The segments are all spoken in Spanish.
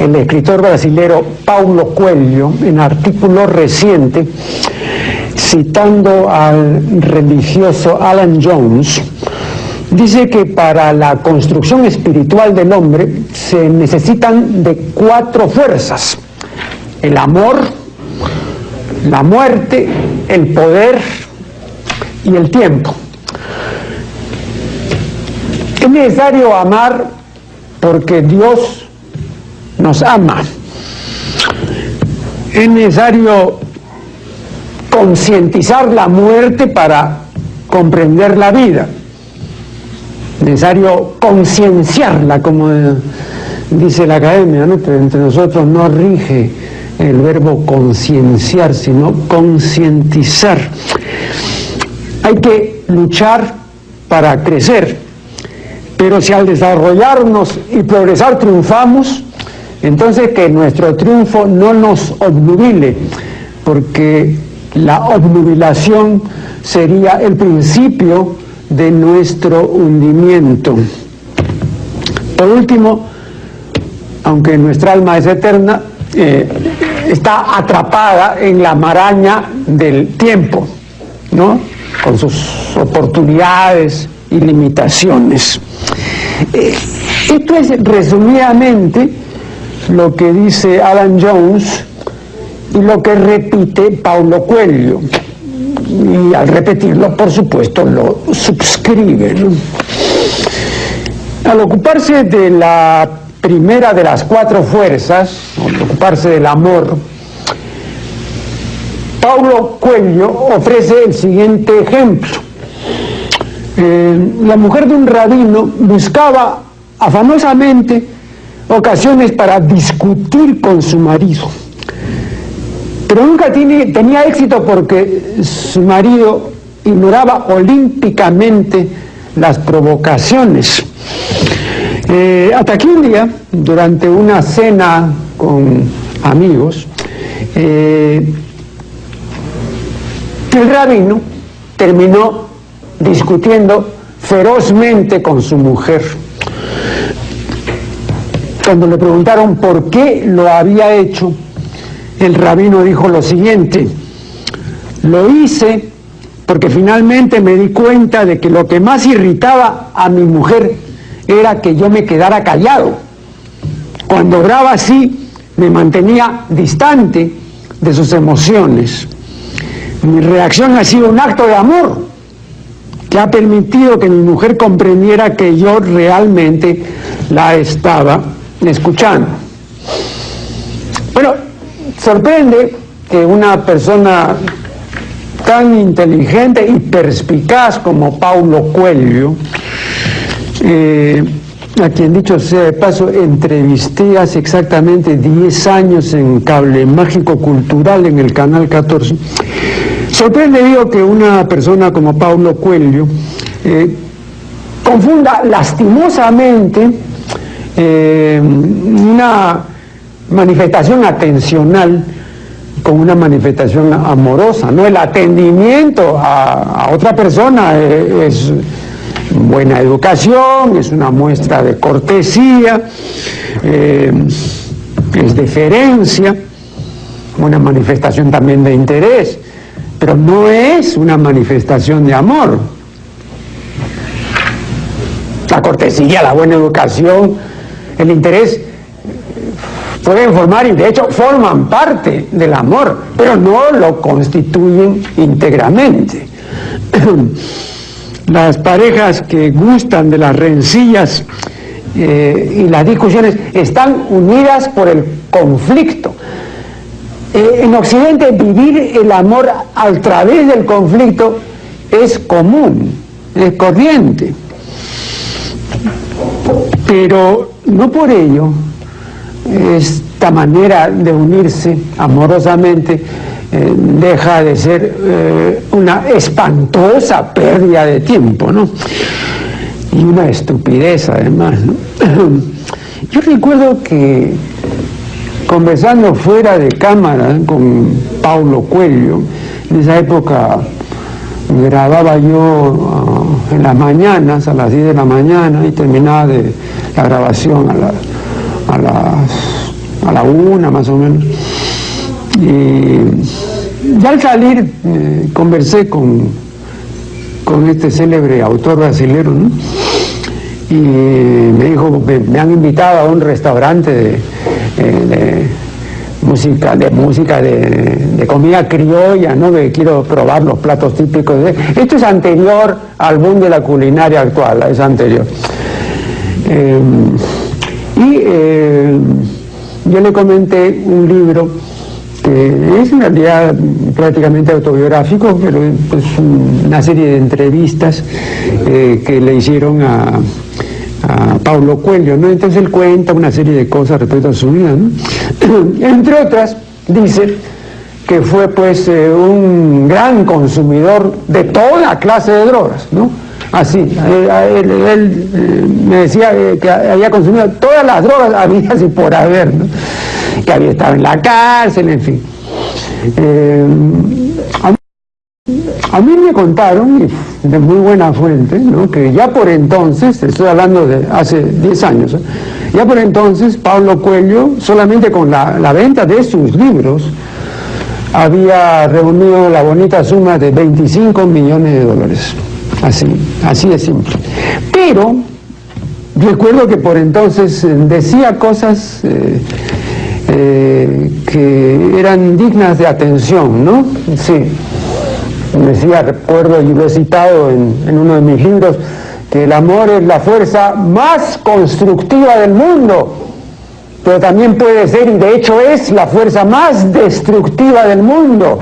el escritor brasilero Paulo Coelho, en artículo reciente, citando al religioso Alan Jones, dice que para la construcción espiritual del hombre se necesitan de 4 fuerzas: el amor, la muerte, el poder y el tiempo. Es necesario amar porque Dios nos ama. Es necesario concientizar la muerte para comprender la vida. Es necesario concienciarla, como dice la academia, ¿no? Pero entre nosotros no rige el verbo concienciar, sino concientizar. Hay que luchar para crecer, pero si al desarrollarnos y progresar triunfamos, entonces que nuestro triunfo no nos obnubile, porque la obnubilación sería el principio de nuestro hundimiento. Por último, aunque nuestra alma es eterna, está atrapada en la maraña del tiempo, ¿no? Con sus oportunidades y limitaciones. Esto es resumidamente lo que dice Alan Jones y lo que repite Paulo Coelho. Y al repetirlo, por supuesto, lo suscribe, ¿no? Al ocuparse de la primera de las 4 fuerzas, al ocuparse del amor, Paulo Coelho ofrece el siguiente ejemplo. La mujer de un rabino buscaba afanosamente ocasiones para discutir con su marido, pero nunca tenía éxito porque su marido ignoraba olímpicamente las provocaciones. Hasta que un día, durante una cena con amigos, el rabino terminó discutiendo ferozmente con su mujer. Cuando le preguntaron por qué lo había hecho, el rabino dijo lo siguiente: lo hice porque finalmente me di cuenta de que lo que más irritaba a mi mujer era que yo me quedara callado. Cuando obraba así, me mantenía distante de sus emociones. Mi reacción ha sido un acto de amor que ha permitido que mi mujer comprendiera que yo realmente la estaba escuchando. Bueno, sorprende que una persona tan inteligente y perspicaz como Paulo Coelho, a quien, dicho sea de paso, entrevisté hace exactamente 10 años en Cable Mágico Cultural en el Canal 14, sorprende, digo, que una persona como Paulo Coelho confunda lastimosamente una manifestación atencional con una manifestación amorosa, ¿no? El atendimiento a otra persona es buena educación, es una muestra de cortesía, es deferencia, una manifestación también de interés, pero no es una manifestación de amor. La cortesía, la buena educación, el interés pueden formar, y de hecho forman parte del amor, pero no lo constituyen íntegramente. Las parejas que gustan de las rencillas y las discusiones están unidas por el conflicto. En Occidente, vivir el amor a través del conflicto es común, es corriente, pero no por ello esta manera de unirse amorosamente deja de ser una espantosa pérdida de tiempo, ¿no? Y una estupidez además, ¿no? Yo recuerdo que conversando fuera de cámara con Paulo Coelho, en esa época grababa yo en las mañanas, a las 10 de la mañana, y terminaba de la grabación a las a la 1 más o menos. Y al salir conversé con este célebre autor brasilero, ¿no? Y me dijo que me han invitado a un restaurante de comida criolla, ¿no? Que quiero probar los platos típicos. Esto es anterior al boom de la culinaria actual, es anterior. Yo le comenté un libro que es en realidad prácticamente autobiográfico, pero es una serie de entrevistas que le hicieron a Paulo Coelho, ¿no? Entonces él cuenta una serie de cosas respecto a su vida, ¿no? Entre otras, dice que fue pues un gran consumidor de toda clase de drogas, ¿no? Así, él me decía que había consumido todas las drogas habidas y por haber, ¿no? Que había estado en la cárcel, en fin. A mí me contaron, de muy buena fuente, ¿no? Que ya por entonces, estoy hablando de hace 10 años, ya por entonces Paulo Coelho, solamente con la venta de sus libros, había reunido la bonita suma de $25 millones. Así de simple. Pero recuerdo que por entonces decía cosas que eran dignas de atención, ¿no? Sí. Decía, recuerdo, y lo he citado en uno de mis libros, que el amor es la fuerza más constructiva del mundo, pero también puede ser, y de hecho es, la fuerza más destructiva del mundo.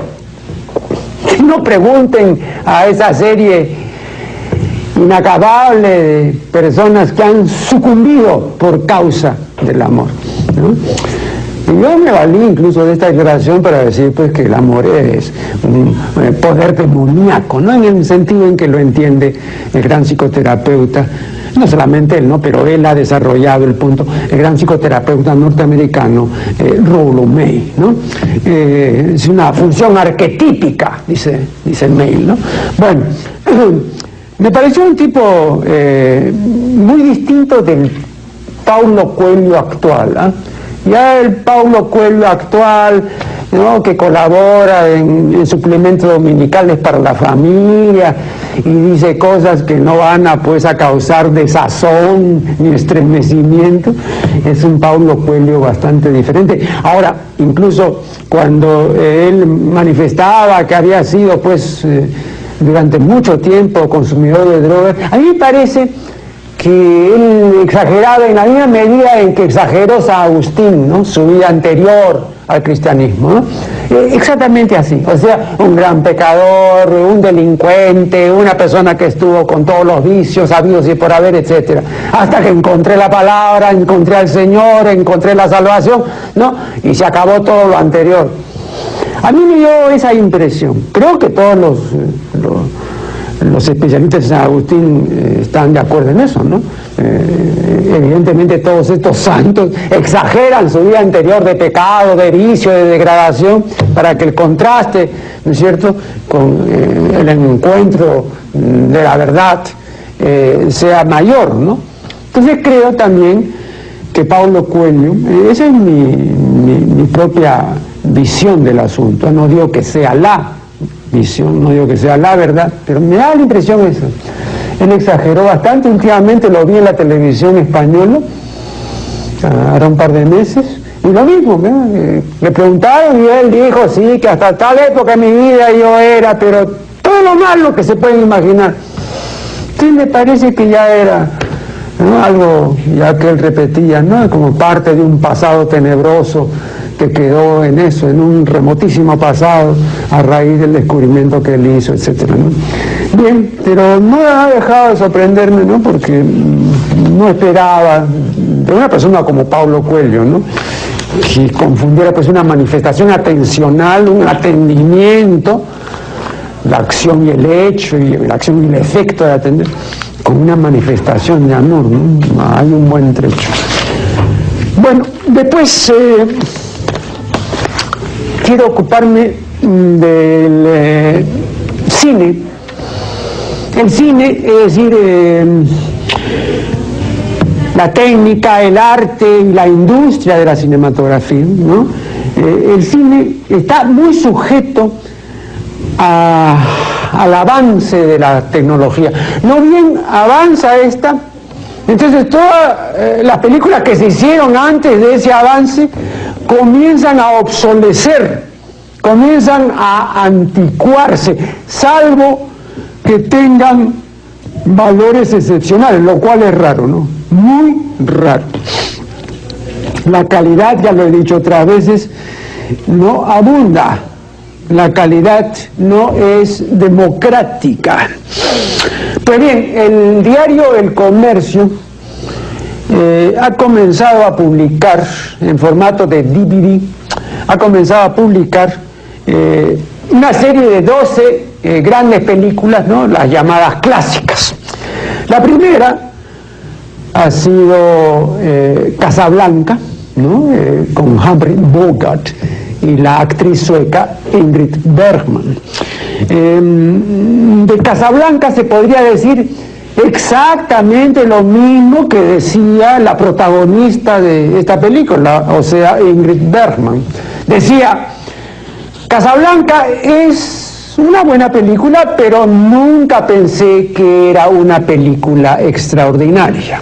No pregunten a esa serie inacabable de personas que han sucumbido por causa del amor, ¿no? Y yo me valí incluso de esta declaración para decir pues que el amor es un poder demoníaco, ¿no? En el sentido en que lo entiende el gran psicoterapeuta, no solamente él, ¿no? Pero él ha desarrollado el punto, el gran psicoterapeuta norteamericano Rollo May, ¿no? Es una función arquetípica, dice May, ¿no? Bueno, me pareció un tipo muy distinto del Paulo Coelho actual, ¿eh? Ya el Paulo Coelho actual, ¿no? Que colabora en suplementos dominicales para la familia y dice cosas que no van a causar desazón ni estremecimiento, es un Paulo Coelho bastante diferente. Ahora, incluso cuando él manifestaba que había sido durante mucho tiempo consumidor de drogas, a mí me parece que él exageraba en la misma medida en que exageró San Agustín, ¿no? Su vida anterior al cristianismo, ¿no? Exactamente así, o sea, un gran pecador, un delincuente, una persona que estuvo con todos los vicios habidos y por haber, etcétera, hasta que encontré la palabra, encontré al Señor, encontré la salvación, ¿no? Y se acabó todo lo anterior. A mí me dio esa impresión. Creo que todos los especialistas de San Agustín están de acuerdo en eso, ¿no? Evidentemente todos estos santos exageran su vida anterior de pecado, de vicio, de degradación, para que el contraste, ¿no es cierto?, con el encuentro de la verdad sea mayor, ¿no? Entonces creo también que Paulo Coelho, esa es mi propia visión del asunto, no digo que sea la visión, no digo que sea la verdad, pero me da la impresión eso. Él exageró bastante, últimamente lo vi en la televisión española, ahora un par de meses, y lo mismo, ¿no? Le preguntaron y él dijo, sí, que hasta tal época de mi vida yo era, pero todo lo malo que se pueden imaginar. Entonces me parece que ya era, ¿no?, algo ya que él repetía, ¿no?, como parte de un pasado tenebroso que quedó en eso, en un remotísimo pasado, a raíz del descubrimiento que él hizo, etcétera, ¿no? Bien, pero no ha dejado de sorprenderme, ¿no?, porque no esperaba de una persona como Paulo Coelho, ¿no?, que confundiera una manifestación atencional, un atendimiento, la acción y el hecho, y la acción y el efecto de atender, con una manifestación de amor, ¿no? Hay un buen trecho. Bueno, después quiero ocuparme del cine. El cine, es decir, la técnica, el arte y la industria de la cinematografía, ¿no? El cine está muy sujeto al avance de la tecnología. No bien avanza esta, entonces todas las películas que se hicieron antes de ese avance comienzan a obsolecer, comienzan a anticuarse, salvo que tengan valores excepcionales, lo cual es raro, ¿no? Muy raro. La calidad, ya lo he dicho otras veces, no abunda. La calidad no es democrática. Pues bien, el diario El Comercio ha comenzado a publicar en formato de DVD, ha comenzado a publicar una serie de 12 grandes películas, ¿no? Las llamadas clásicas. La primera ha sido Casablanca, ¿no? Con Humphrey Bogart y la actriz sueca Ingrid Bergman. De Casablanca se podría decir exactamente lo mismo que decía la protagonista de esta película, o sea, Ingrid Bergman. Decía, Casablanca es una buena película, pero nunca pensé que era una película extraordinaria.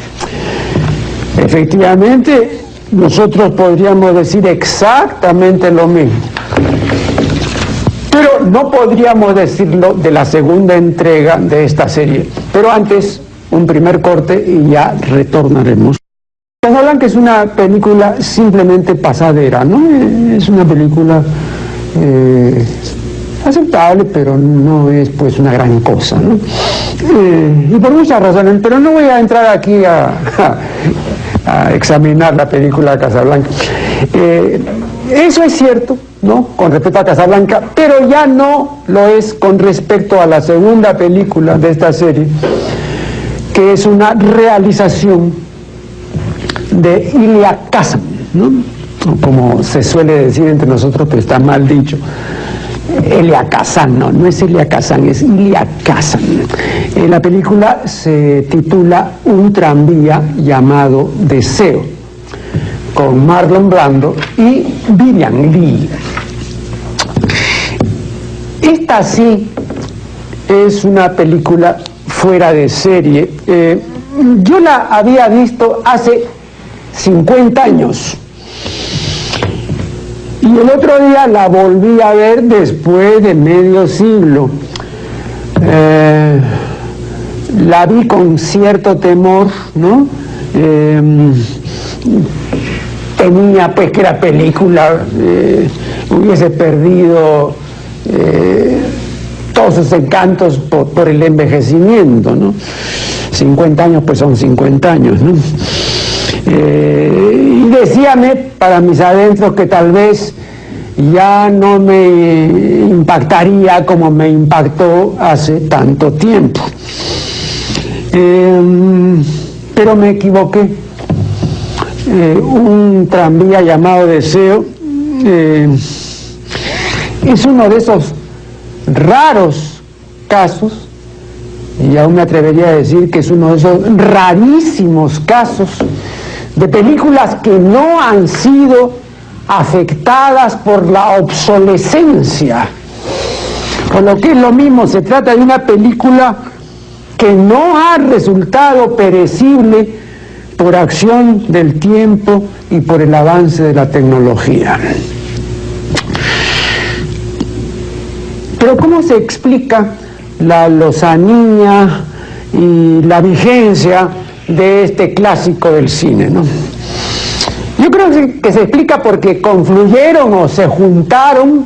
Efectivamente, nosotros podríamos decir exactamente lo mismo, pero no podríamos decirlo de la segunda entrega de esta serie. Pero antes, un primer corte y ya retornaremos. Casablanca es una película simplemente pasadera, ¿no? Es una película aceptable, pero no es pues una gran cosa, ¿no? Y por muchas razones, pero no voy a entrar aquí a examinar la película Casablanca. Eso es cierto, ¿no? Con respecto a Casablanca, pero ya no lo es con respecto a la segunda película de esta serie, que es una realización de Elia Kazan, ¿no? Como se suele decir entre nosotros, pero está mal dicho. Elia Kazan, no es Elia Kazan, es Elia Kazan. La película se titula Un tranvía llamado Deseo, con Marlon Brando y Vivian Lee. Esta sí es una película fuera de serie. Yo la había visto hace 50 años. Y el otro día la volví a ver después de medio siglo. La vi con cierto temor, ¿no? Temía pues que la película hubiese perdido todos sus encantos por el envejecimiento, ¿no? 50 años pues son 50 años, ¿no? Y decíame para mis adentros que tal vez ya no me impactaría como me impactó hace tanto tiempo. Pero me equivoqué. Un tranvía llamado Deseo es uno de esos raros casos, y aún me atrevería a decir que es uno de esos rarísimos casos de películas que no han sido afectadas por la obsolescencia. O lo que es lo mismo, se trata de una película que no ha resultado perecible por acción del tiempo y por el avance de la tecnología. Pero ¿cómo se explica la lozanía y la vigencia de este clásico del cine, ¿no? Yo creo que se explica porque confluyeron o se juntaron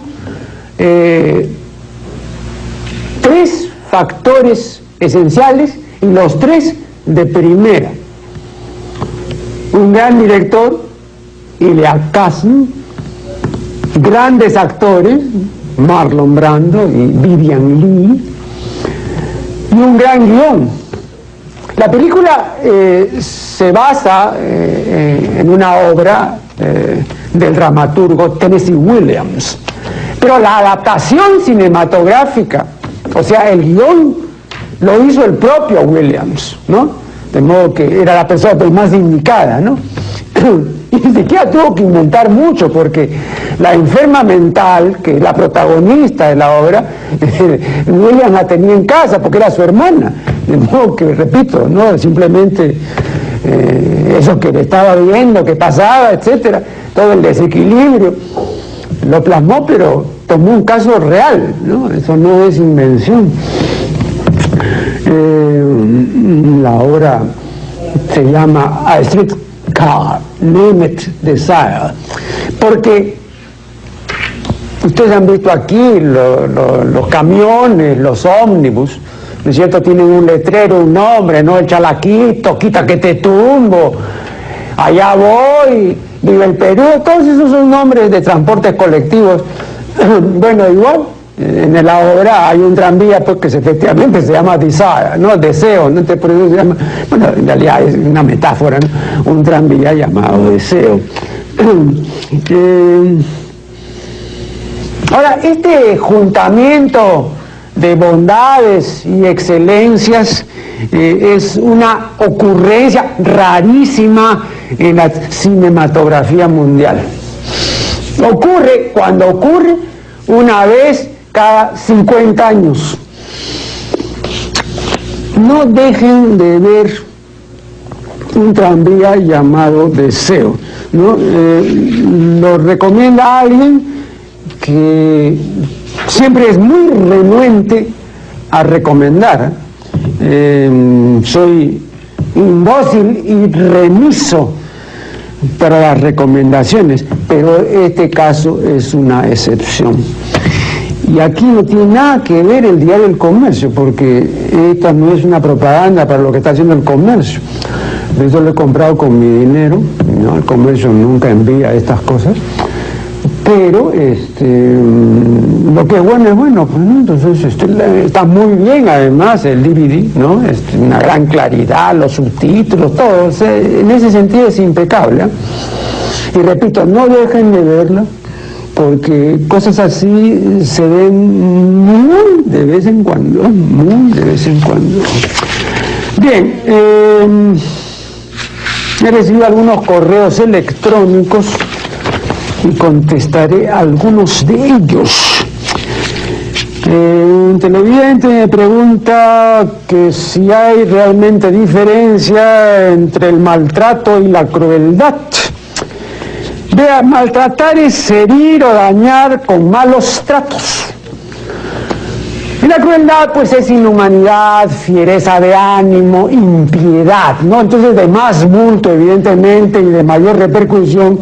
tres factores esenciales, y los tres de primera. Un gran director, Elia Kazan, grandes actores, Marlon Brando y Vivian Lee, y un gran guión. La película se basa en una obra del dramaturgo Tennessee Williams, pero la adaptación cinematográfica, o sea, el guión, lo hizo el propio Williams, ¿no? de modo que era la persona pues, más indicada, ¿no? Y ni siquiera tuvo que inventar mucho, porque la enferma mental, que es la protagonista de la obra, William la tenía en casa porque era su hermana. De modo que, repito, no simplemente eso que le estaba viendo, que pasaba, etcétera, todo el desequilibrio, lo plasmó, pero tomó un caso real, ¿no? Eso no es invención. La obra se llama A Streetcar Named Desire, porque ustedes han visto aquí los camiones, los ómnibus, ¿no es cierto? Tienen un letrero, un nombre, ¿no? El Chalaquito, quita que te tumbo, allá voy, vive el Perú, todos esos son nombres de transportes colectivos. Bueno, igual, en la obra hay un tranvía pues, que efectivamente se llama Desire, ¿no? Deseo, ¿no? Por eso se llama, bueno, en realidad es una metáfora, ¿no? Un tranvía llamado Deseo. Ahora, este juntamiento de bondades y excelencias es una ocurrencia rarísima en la cinematografía mundial. Ocurre cuando ocurre una vez cada 50 años. No dejen de ver un tranvía llamado Deseo, ¿no? Lo recomienda alguien que siempre es muy renuente a recomendar. Soy imbécil y remiso para las recomendaciones, pero este caso es una excepción. Y aquí no tiene nada que ver el Diario del Comercio, porque esta no es una propaganda para lo que está haciendo el comercio. Yo lo he comprado con mi dinero, ¿no? El comercio nunca envía estas cosas. Pero lo que es bueno, pues, ¿no? Entonces está muy bien además el DVD, ¿no? Una gran claridad, los subtítulos, todo, en ese sentido es impecable, ¿eh? Y repito, no dejen de verla, porque cosas así se ven muy de vez en cuando, muy de vez en cuando. Bien, he recibido algunos correos electrónicos y contestaré algunos de ellos. Un televidente me pregunta que si hay realmente diferencia entre el maltrato y la crueldad. Vea, maltratar es herir o dañar con malos tratos. Y la crueldad, pues, es inhumanidad, fiereza de ánimo, impiedad, ¿no? Entonces, de más bulto, evidentemente, y de mayor repercusión,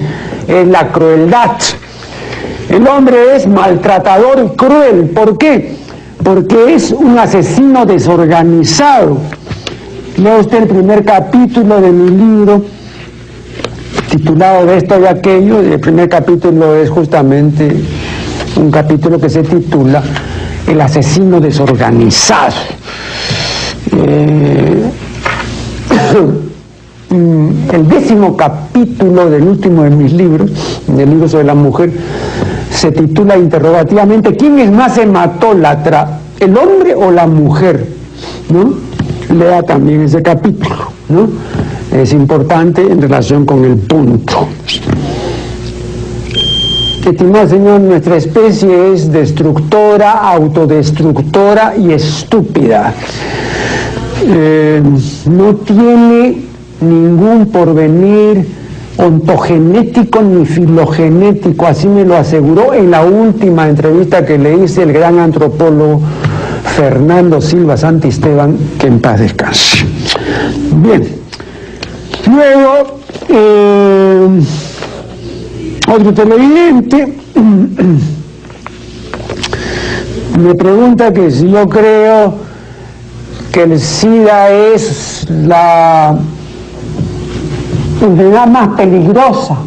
es la crueldad. El hombre es maltratador y cruel. ¿Por qué? Porque es un asesino desorganizado. Lea usted el primer capítulo de mi libro, titulado De esto y aquello. El primer capítulo es justamente un capítulo que se titula El asesino desorganizado. El 10º capítulo del último de mis libros, del libro sobre la mujer, se titula interrogativamente ¿quién es más hematólatra, el hombre o la mujer? ¿No? Lea también ese capítulo, ¿no? Es importante en relación con el punto. Estimado señor, nuestra especie es destructora, autodestructora y estúpida. No tiene ningún porvenir ontogenético ni filogenético, así me lo aseguró en la última entrevista que le hice el gran antropólogo Fernando Silva Santisteban, que en paz descanse. Bien, luego otro televidente me pregunta que si yo creo que el SIDA es la enfermedad más peligrosa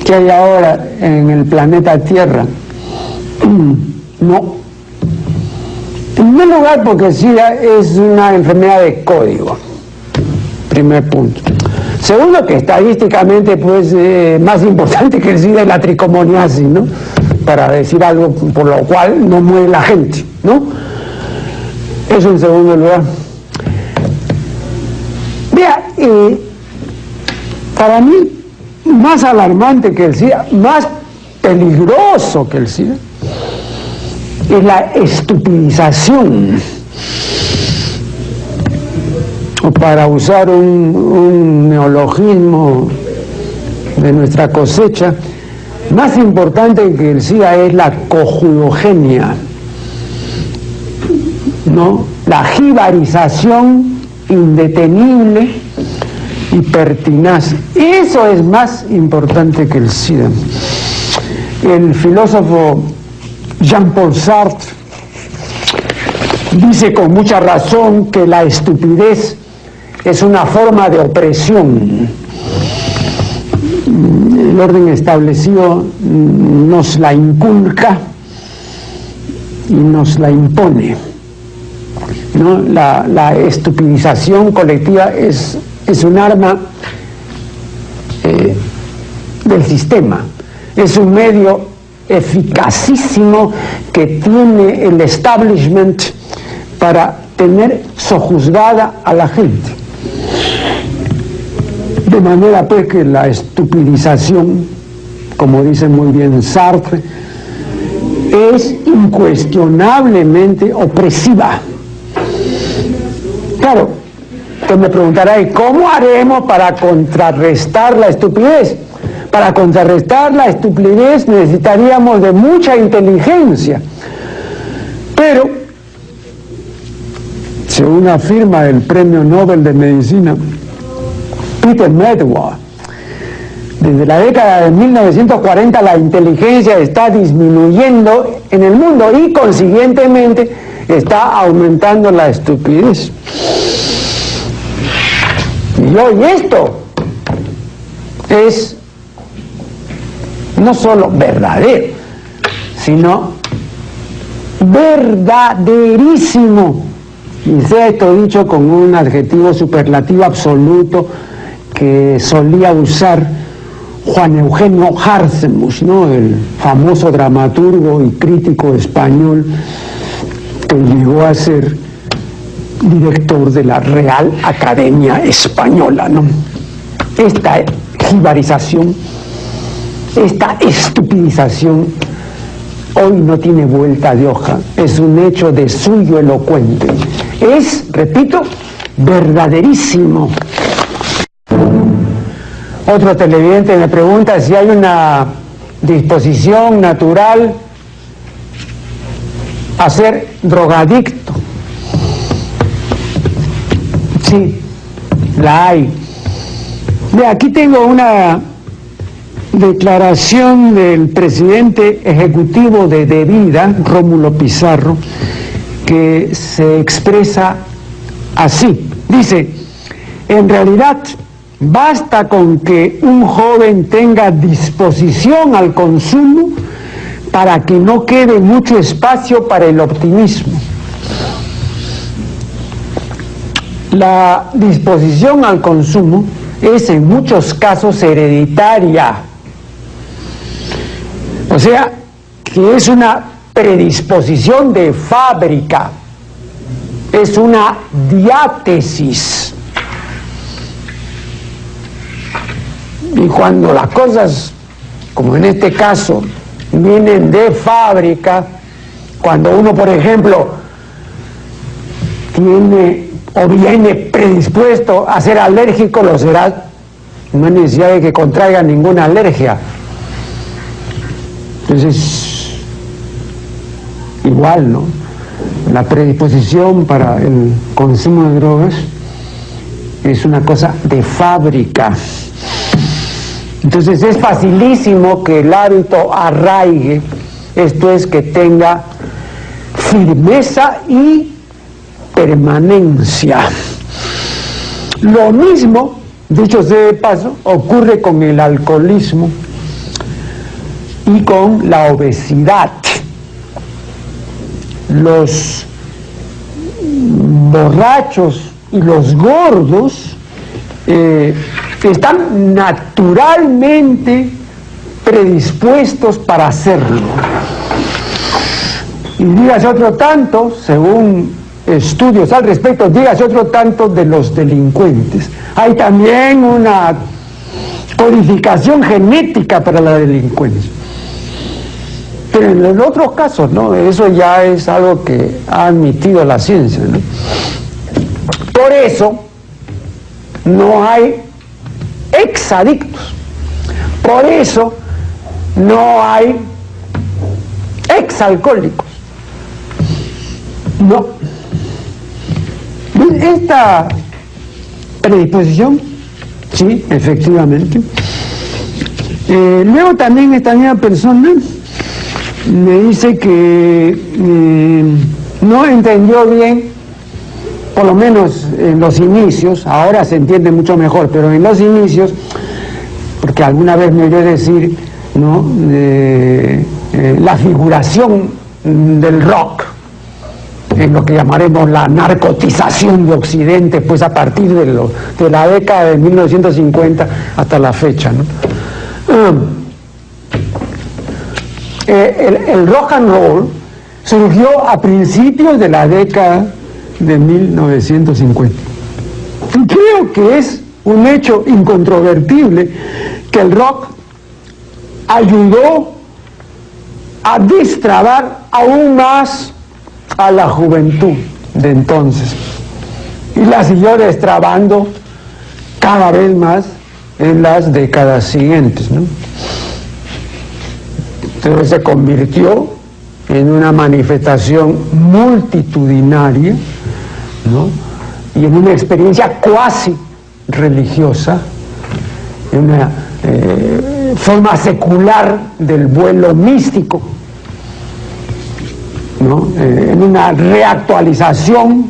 que hay ahora en el planeta Tierra. No. En primer lugar, porque el SIDA es una enfermedad de código. Primer punto. Segundo, que estadísticamente pues más importante que el SIDA es la tricomoniasis, ¿no? Para decir algo por lo cual no muere la gente, ¿no? Eso en segundo lugar. para mí, más alarmante que el SIDA, más peligroso que el SIDA, es la estupidización, o para usar un neologismo de nuestra cosecha, más importante que el SIDA es la cojudogenia, ¿no? La jibarización indetenible y pertinaz. Eso es más importante que el SIDA. El filósofo Jean-Paul Sartre dice con mucha razón que la estupidez es una forma de opresión. El orden establecido nos la inculca y nos la impone, ¿no? La estupidización colectiva es un arma del sistema, es un medio eficacísimo que tiene el establishment para tener sojuzgada a la gente. De manera pues que la estupidización, como dice muy bien Sartre, es incuestionablemente opresiva. Claro, usted me preguntará, ¿y cómo haremos para contrarrestar la estupidez? Para contrarrestar la estupidez necesitaríamos de mucha inteligencia. Pero, según afirma el Premio Nobel de Medicina, Peter Medawar, desde la década de 1940 la inteligencia está disminuyendo en el mundo y consiguientemente está aumentando la estupidez. Y hoy esto es no solo verdadero, sino verdaderísimo. Y sea esto dicho con un adjetivo superlativo absoluto que solía usar Juan Eugenio Hartzenbusch, ¿no? El famoso dramaturgo y crítico español que llegó a ser director de la Real Academia Española, ¿no? Esta jibarización, esta estupidización hoy no tiene vuelta de hoja, es un hecho de suyo elocuente, es, repito, verdaderísimo. Otro televidente me pregunta si hay una disposición natural a ser drogadicto. Sí, la hay. Ve, aquí tengo una declaración del presidente ejecutivo de DeVida, Rómulo Pizarro, que se expresa así. Dice, en realidad basta con que un joven tenga disposición al consumo para que no quede mucho espacio para el optimismo. La disposición al consumo es en muchos casos hereditaria, o sea, que es una predisposición de fábrica, es una diátesis. Y cuando las cosas, como en este caso, vienen de fábrica, cuando uno, por ejemplo, tiene o viene predispuesto a ser alérgico, lo será, no hay necesidad de que contraiga ninguna alergia. Entonces, igual, ¿no? La predisposición para el consumo de drogas es una cosa de fábrica. Entonces es facilísimo que el hábito arraigue, esto es, que tenga firmeza y permanencia. Lo mismo, dicho sea de paso, ocurre con el alcoholismo y con la obesidad. Los borrachos y los gordos están naturalmente predispuestos para hacerlo. Y dígase otro tanto, según estudios al respecto, dígase otro tanto de los delincuentes. hay también una codificación genética para la delincuencia. Pero en los otros casos, ¿no? Eso ya es algo que ha admitido la ciencia, ¿no? Por eso no hay exadictos. Por eso no hay exalcohólicos. No. Esta predisposición, sí, efectivamente. Luego también esta misma persona me dice que no entendió bien, por lo menos en los inicios, ahora se entiende mucho mejor, pero en los inicios, porque alguna vez me oyó decir, ¿no?, la figuración del rock, en lo que llamaremos la narcotización de Occidente, pues a partir de la década de 1950 hasta la fecha, ¿no? El rock and roll surgió a principios de la década de 1950. Y creo que es un hecho incontrovertible que el rock ayudó a destrabar aún más a la juventud de entonces, y la siguió destrabando cada vez más en las décadas siguientes, ¿no? Entonces se convirtió en una manifestación multitudinaria, ¿no?, y en una experiencia cuasi religiosa, en una forma secular del vuelo místico, ¿no?, en una reactualización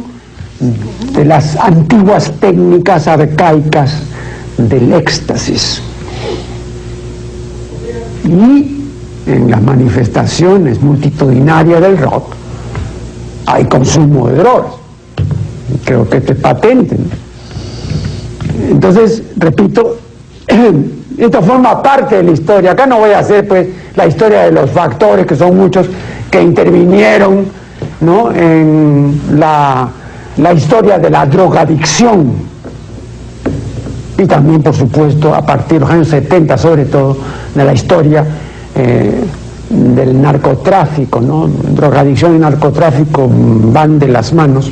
de las antiguas técnicas arcaicas del éxtasis. Y en las manifestaciones multitudinarias del rock hay consumo de drogas. Creo que esto es patente, ¿no? Entonces, repito, esto forma parte de la historia. Acá no voy a hacer, pues, la historia de los factores, que son muchos, que intervinieron, ¿no?, en la historia de la drogadicción, y también, por supuesto, a partir de los años 70, sobre todo, de la historia del narcotráfico, ¿no? Drogadicción y narcotráfico van de las manos,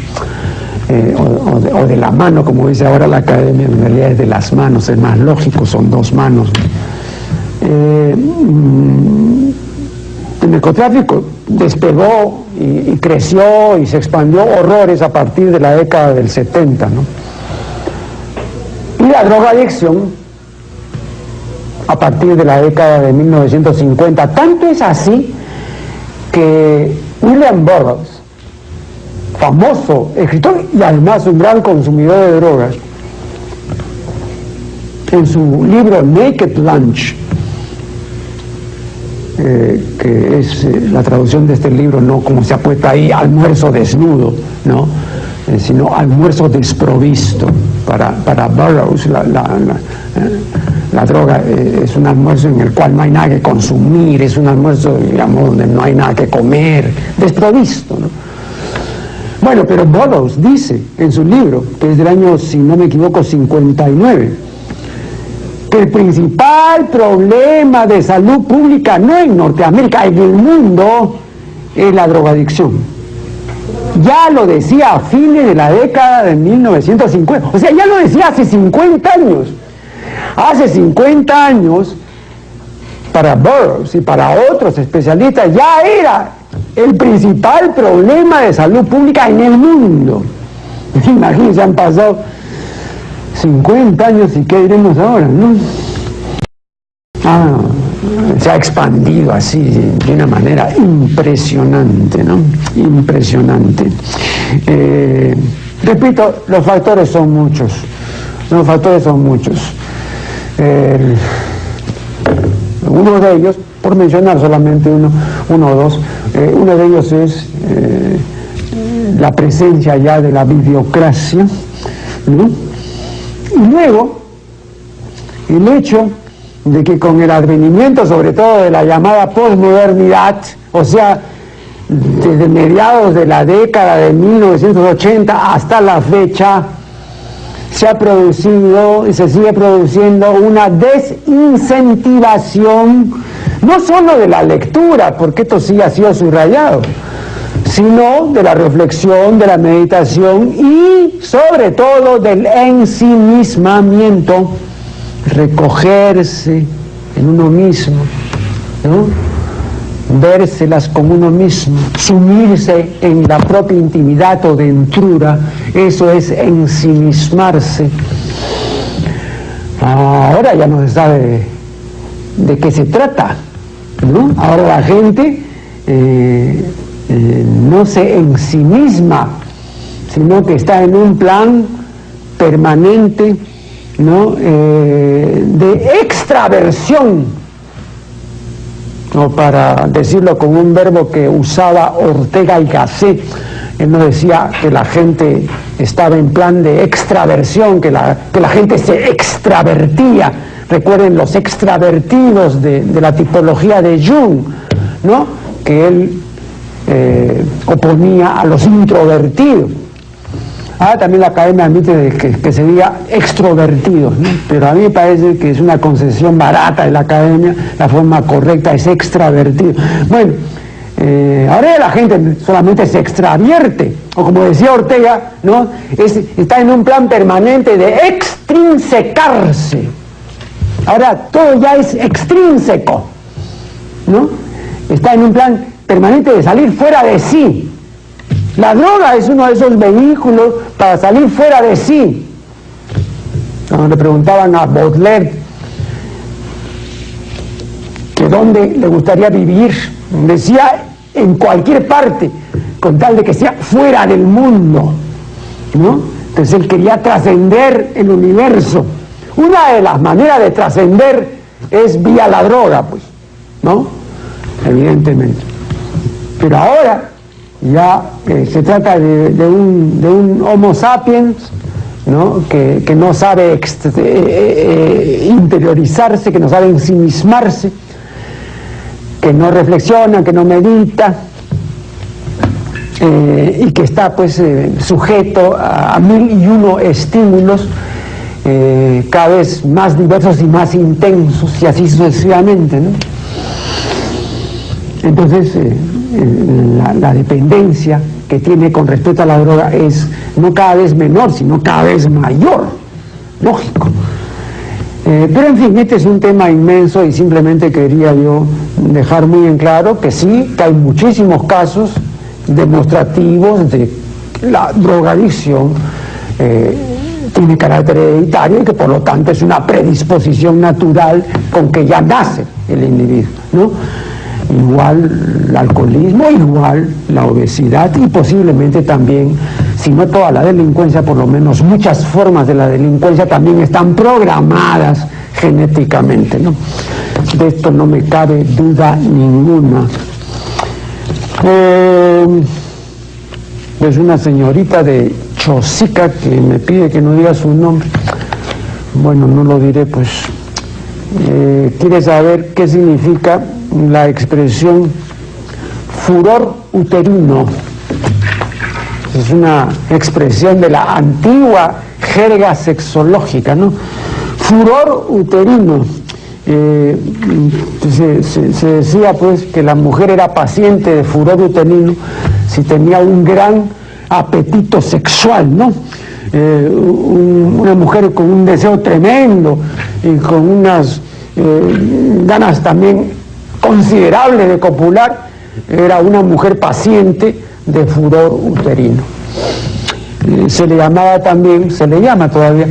o de la mano, como dice ahora la academia, en realidad es de las manos, es más lógico, son dos manos. El narcotráfico despegó y creció y se expandió horrores a partir de la década del 70, ¿no? Y la drogadicción a partir de la década de 1950. Tanto es así que William Burroughs, famoso escritor y además un gran consumidor de drogas, en su libro Naked Lunch, que es la traducción de este libro, no como se ha puesto ahí, almuerzo desnudo, ¿no?, sino almuerzo desprovisto. Para Burroughs la droga es un almuerzo en el cual no hay nada que consumir, es un almuerzo, digamos, donde no hay nada que comer, desprovisto, ¿no? Bueno, pero Burroughs dice en su libro, que es del año, si no me equivoco, 59, que el principal problema de salud pública, no en Norteamérica, en el mundo, es la drogadicción. Ya lo decía a fines de la década de 1950, o sea, ya lo decía hace 50 años. Hace 50 años, para Burroughs y para otros especialistas, ya era el principal problema de salud pública en el mundo. Imagínense, han pasado 50 años y ¿qué diremos ahora, no? Se ha expandido así de una manera impresionante, ¿no? Impresionante. Repito, los factores son muchos. Los factores son muchos. Uno de ellos, por mencionar solamente uno o dos, uno de ellos es la presencia ya de la videocracia, ¿no? Y luego, el hecho de que con el advenimiento, sobre todo de la llamada posmodernidad, o sea, desde mediados de la década de 1980 hasta la fecha, se ha producido y se sigue produciendo una desincentivación, no solo de la lectura, porque esto sí ha sido subrayado, sino de la reflexión, de la meditación y sobre todo del ensimismamiento, recogerse en uno mismo, ¿no? Vérselas con uno mismo, sumirse en la propia intimidad o dentrura, eso es ensimismarse. Ahora ya no se sabe de qué se trata, ¿no? Ahora la gente no se ensimisma, sino que está en un plan permanente, ¿no? De extraversión, o para decirlo con un verbo que usaba Ortega y Gasset, él nos decía que la gente estaba en plan de extraversión, que la gente se extravertía. Recuerden los extravertidos de la tipología de Jung, ¿no? Que él oponía a los introvertidos. También la academia admite que se diga extrovertidos, ¿no? Pero a mí me parece que es una concesión barata de la academia, la forma correcta es extravertido. Bueno, ahora la gente solamente se extravierte, o como decía Ortega, ¿no? Está en un plan permanente de extrinsecarse. Ahora todo ya es extrínseco, ¿no? Está en un plan permanente de salir fuera de sí. La droga es uno de esos vehículos para salir fuera de sí. Cuando le preguntaban a Baudelaire que dónde le gustaría vivir, decía en cualquier parte, con tal de que sea fuera del mundo, ¿no? Entonces él quería trascender el universo. Una de las maneras de trascender es vía la droga, pues, ¿no? Evidentemente. Pero ahora ya se trata de un Homo sapiens, ¿no? que no sabe interiorizarse, que no sabe ensimismarse, que no reflexiona, que no medita, y que está pues sujeto a 1001 estímulos cada vez más diversos y más intensos, y así sucesivamente, ¿no? Entonces la dependencia que tiene con respecto a la droga es no cada vez menor, sino cada vez mayor, lógico. Pero en fin, este es un tema inmenso y simplemente quería yo dejar muy en claro que sí, que hay muchísimos casos demostrativos de que la drogadicción tiene carácter hereditario y que por lo tanto es una predisposición natural con que ya nace el individuo, ¿no? Igual el alcoholismo, igual la obesidad y posiblemente también, si no toda la delincuencia, por lo menos muchas formas de la delincuencia también están programadas genéticamente, ¿no? De esto no me cabe duda ninguna. Es una señorita de Chosica que me pide que no diga su nombre. Bueno, no lo diré, pues. Quiere saber qué significa la expresión furor uterino. Es una expresión de la antigua jerga sexológica, ¿no? Furor uterino. Se decía pues que la mujer era paciente de furor uterino si tenía un gran apetito sexual, ¿no? Una mujer con un deseo tremendo y con unas ganas también considerables de copular, era una mujer paciente de furor uterino. Se le llamaba también, se le llama todavía,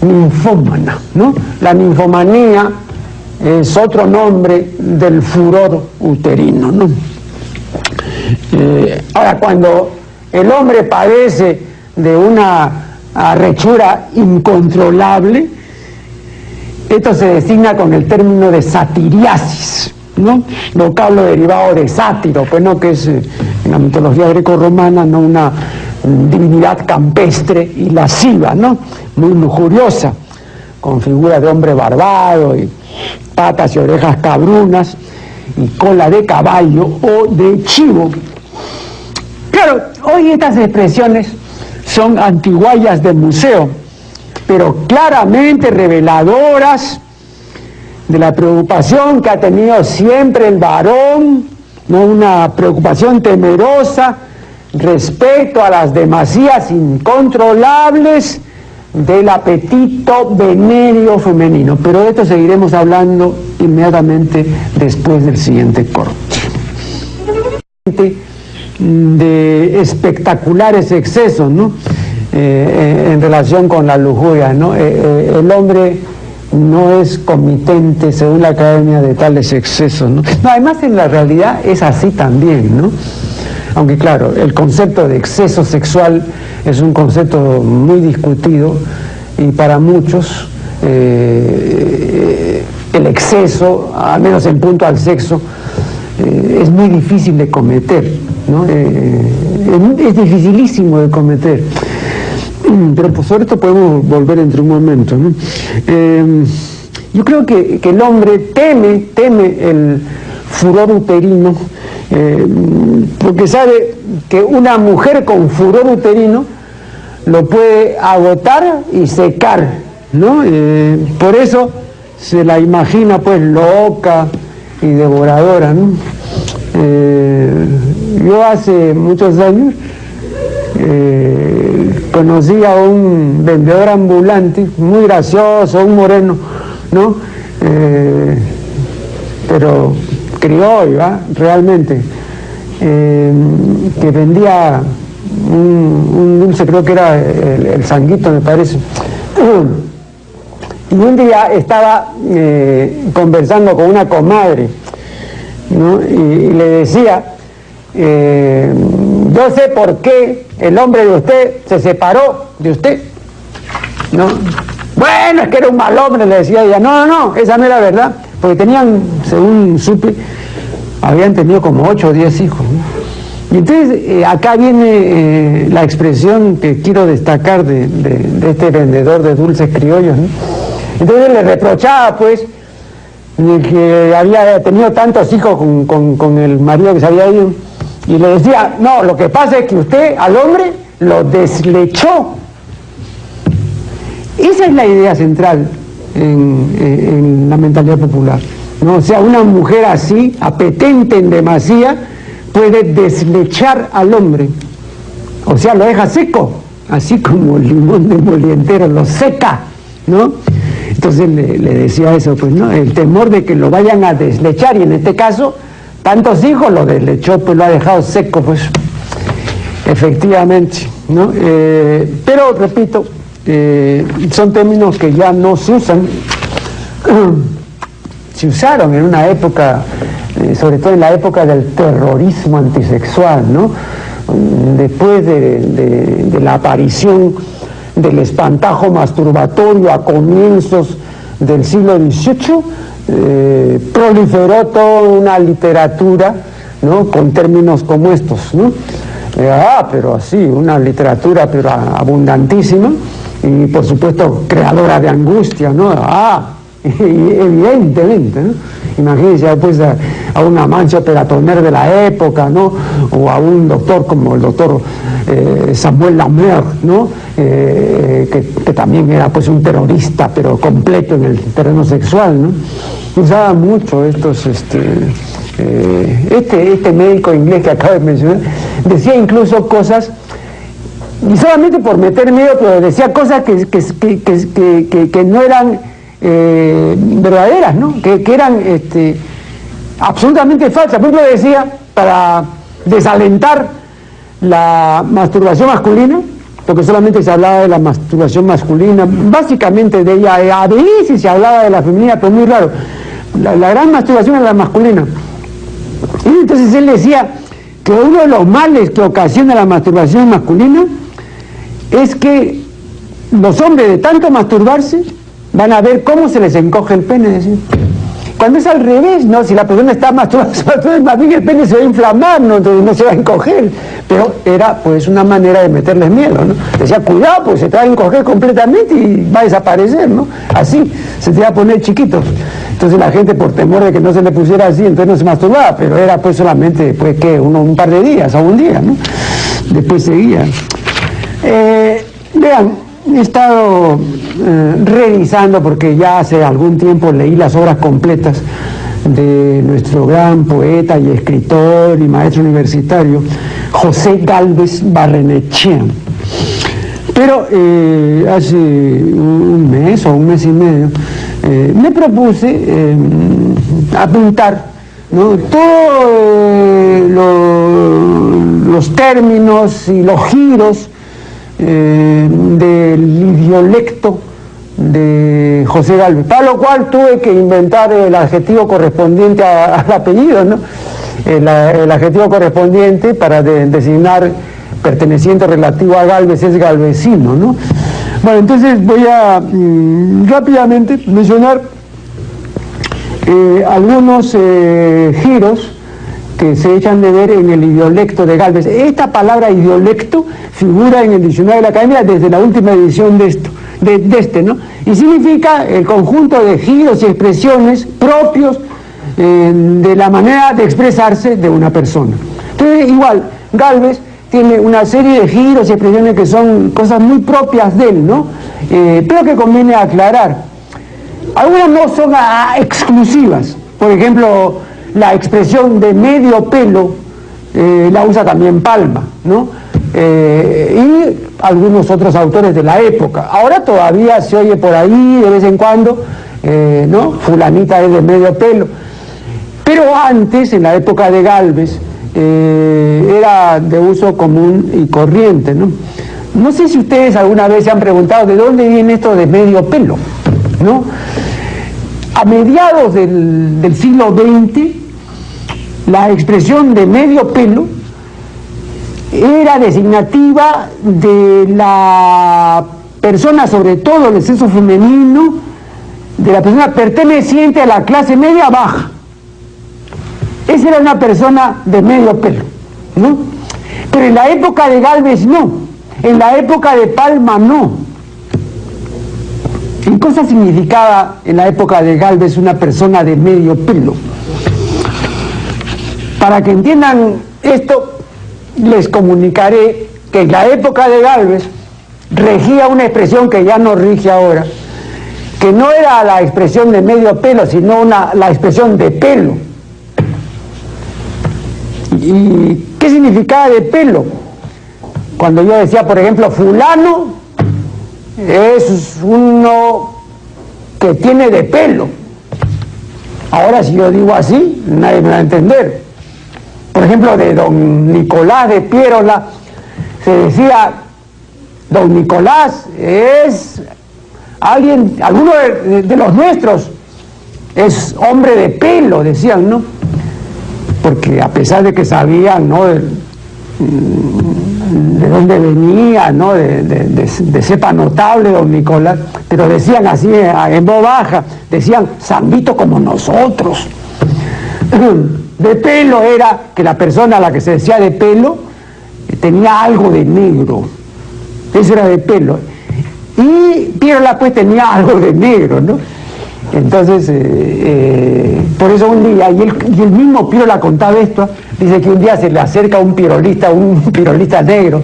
ninfómana, ¿no? La ninfomanía es otro nombre del furor uterino, ¿no? Ahora, cuando el hombre padece de una arrechura incontrolable, esto se designa con el término de satiriasis, ¿no? Vocablo derivado de sátiro, pues no, que es en la mitología greco-romana, ¿no? Una divinidad campestre y lasciva, ¿no? Muy lujuriosa, con figura de hombre barbado y patas y orejas cabrunas y cola de caballo o de chivo. Claro, hoy estas expresiones son antiguallas del museo pero claramente reveladoras de la preocupación que ha tenido siempre el varón, ¿no? Una preocupación temerosa respecto a las demasías incontrolables del apetito venéreo femenino. Pero de esto seguiremos hablando inmediatamente después del siguiente corte. De espectaculares excesos, ¿no? En relación con la lujuria, ¿no? El hombre no es comitente, según la Academia, de tales excesos, ¿no? No, además, en la realidad es así también, ¿no? Aunque claro, el concepto de exceso sexual es un concepto muy discutido y para muchos el exceso, al menos en punto al sexo, es muy difícil de cometer, ¿no? Es dificilísimo de cometer. Pero pues sobre esto podemos volver entre un momento, ¿no? Yo creo que el hombre teme el furor uterino, porque sabe que una mujer con furor uterino lo puede agotar y secar, ¿no? Por eso se la imagina pues loca y devoradora, ¿no? Yo hace muchos años conocí a un vendedor ambulante muy gracioso, un moreno, ¿no? Pero criollo, realmente, que vendía un dulce, creo que era el sanguito, me parece. Y un día estaba conversando con una comadre, ¿no? Y le decía, yo sé por qué el hombre de usted se separó de usted, ¿no? Bueno, es que era un mal hombre, le decía ella. No, esa no era verdad, porque tenían, según supe, habían tenido como 8 o 10 hijos, ¿no? Y entonces acá viene la expresión que quiero destacar de este vendedor de dulces criollos, ¿no? Entonces le reprochaba pues que había tenido tantos hijos con el marido que se había ido, y le decía, no, lo que pasa es que usted al hombre lo deslechó. Esa es la idea central en la mentalidad popular, ¿no? O sea, una mujer así, apetente en demasía, puede deslechar al hombre, o sea, lo deja seco, así como el limón de molientero lo seca, ¿no? Entonces le decía eso, pues, ¿no? El temor de que lo vayan a deslechar, y en este caso, tantos hijos lo deslechó, pues lo ha dejado seco, pues, efectivamente, ¿no? Pero, repito, son términos que ya no se usan. Se usaron en una época, sobre todo en la época del terrorismo antisexual, ¿no? Después de la aparición del espantajo masturbatorio a comienzos del siglo XVIII, proliferó toda una literatura, ¿no? Con términos como estos, ¿no? Pero así, una literatura pero abundantísima y por supuesto creadora de angustia, ¿no? Evidentemente, ¿no? Imagínense pues a una mancha peratoner de la época, ¿no? O a un doctor como el doctor Samuel Lamer, ¿no? Que también era pues un terrorista pero completo en el terreno sexual, ¿no? Usaba mucho estos este médico inglés que acabo de mencionar decía incluso cosas, y solamente por meter miedo, pero decía cosas que no eran verdaderas, ¿no? Que eran absolutamente falsas. Por ejemplo, decía, para desalentar la masturbación masculina, porque solamente se hablaba de la masturbación masculina, básicamente de ella, a veces se hablaba de la femenina, pero muy raro. La gran masturbación era la masculina. Y entonces él decía que uno de los males que ocasiona la masturbación masculina es que los hombres, de tanto masturbarse, van a ver cómo se les encoge el pene, decía. Cuando es al revés, ¿no? Si la persona está masturbando, más bien el pene se va a inflamar, ¿no? Entonces no se va a encoger. Pero era pues una manera de meterles miedo, ¿no? Decía, cuidado, pues se te va a encoger completamente y va a desaparecer, ¿no? Así, se te va a poner chiquito. Entonces la gente, por temor de que no se le pusiera así, entonces no se masturbaba, pero era pues solamente, pues, ¿qué? Un par de días o un día, ¿no? Después seguía. Vean, he estado revisando, porque ya hace algún tiempo leí las obras completas de nuestro gran poeta y escritor y maestro universitario, José Gálvez Barrenechea. Pero hace un mes o un mes y medio me propuse apuntar, ¿no?, todos los términos y los giros del idiolecto de José Gálvez, para lo cual tuve que inventar el adjetivo correspondiente al apellido, ¿no? El adjetivo correspondiente para designar perteneciente relativo a Gálvez es galvecino, ¿no? Bueno, entonces voy a rápidamente mencionar algunos giros que se echan de ver en el idiolecto de Gálvez. Esta palabra idiolecto figura en el diccionario de la Academia desde la última edición de este, ¿no? Y significa el conjunto de giros y expresiones propios de la manera de expresarse de una persona. Entonces, igual, Gálvez tiene una serie de giros y expresiones que son cosas muy propias de él, ¿no? Pero que conviene aclarar. Algunas no son exclusivas. Por ejemplo, la expresión de medio pelo la usa también Palma, ¿no? Y algunos otros autores de la época. Ahora todavía se oye por ahí de vez en cuando, ¿no?, fulanita es de medio pelo. Pero antes, en la época de Gálvez, era de uso común y corriente, ¿no? No sé si ustedes alguna vez se han preguntado de dónde viene esto de medio pelo, ¿no? A mediados del siglo XX, la expresión de medio pelo era designativa de la persona, sobre todo del sexo femenino, de la persona perteneciente a la clase media baja. Esa era una persona de medio pelo, ¿no? Pero en la época de Gálvez no, en la época de Palma no. ¿Qué cosa significaba en la época de Gálvez una persona de medio pelo? Para que entiendan esto, les comunicaré que en la época de Gálvez regía una expresión que ya no rige ahora, que no era la expresión de medio pelo, sino la expresión de pelo. ¿Y qué significaba de pelo? Cuando yo decía, por ejemplo, fulano es uno que tiene de pelo. Ahora, si yo digo así, nadie me va a entender. Por ejemplo, de don Nicolás de Piérola se decía, don Nicolás es alguien, alguno de los nuestros, es hombre de pelo, decían, ¿no? Porque a pesar de que sabían, ¿no?, de dónde venía, ¿no?, de cepa notable don Nicolás, pero decían así en voz baja, decían, zambito como nosotros. De pelo era que la persona a la que se decía de pelo tenía algo de negro, eso era de pelo. Y Piérola pues tenía algo de negro, ¿no? Entonces, por eso un día, y el mismo Piérola contaba esto, dice que un día se le acerca un pirolista negro,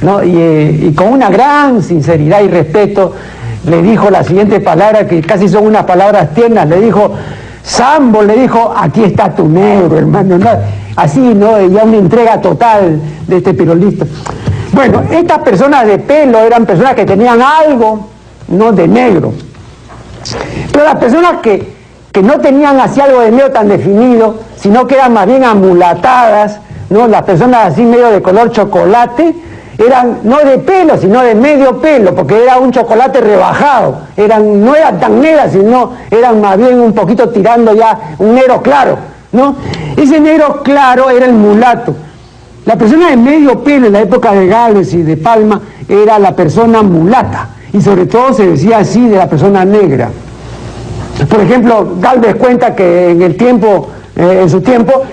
¿no? Y con una gran sinceridad y respeto le dijo la siguiente palabra, que casi son unas palabras tiernas, le dijo, Sambo, le dijo, aquí está tu negro, hermano, ¿no? Así, ¿no? Ya una entrega total de este pirolista. Bueno, estas personas de pelo eran personas que tenían algo, ¿no?, de negro. Pero las personas que no tenían así algo de negro tan definido, sino que eran más bien amulatadas, ¿no?, las personas así medio de color chocolate, eran no de pelo, sino de medio pelo, porque era un chocolate rebajado, no eran tan negras, sino eran más bien un poquito tirando ya un negro claro, ¿no? Ese negro claro era el mulato. La persona de medio pelo en la época de Gálvez y de Palma era la persona mulata, y sobre todo se decía así de la persona negra. Por ejemplo, Gálvez cuenta que en su tiempo,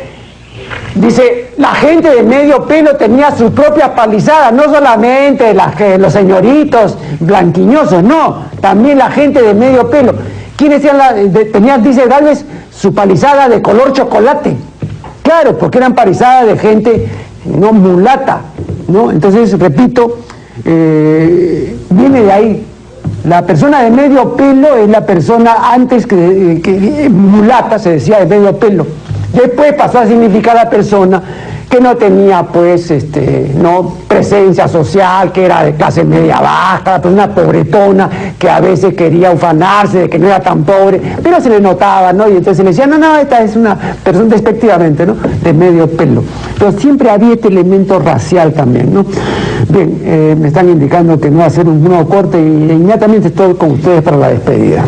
dice, la gente de medio pelo tenía sus propias palizadas, no solamente los señoritos blanquiñosos, no, también la gente de medio pelo. ¿Quiénes tenían, dice Gálvez, su palizada de color chocolate? Claro, porque eran palizadas de gente no mulata, ¿no? Entonces, repito, viene de ahí. La persona de medio pelo es la persona antes que mulata, se decía, de medio pelo. Después pasó a significar la persona que no tenía pues no presencia social, que era de clase media baja, pues una pobretona que a veces quería ufanarse de que no era tan pobre, pero se le notaba, ¿no? Y entonces se le decía, no, esta es una persona despectivamente, ¿no? De medio pelo. Pero siempre había este elemento racial también, ¿no? Bien, me están indicando que no va a ser un nuevo corte y inmediatamente estoy con ustedes para la despedida.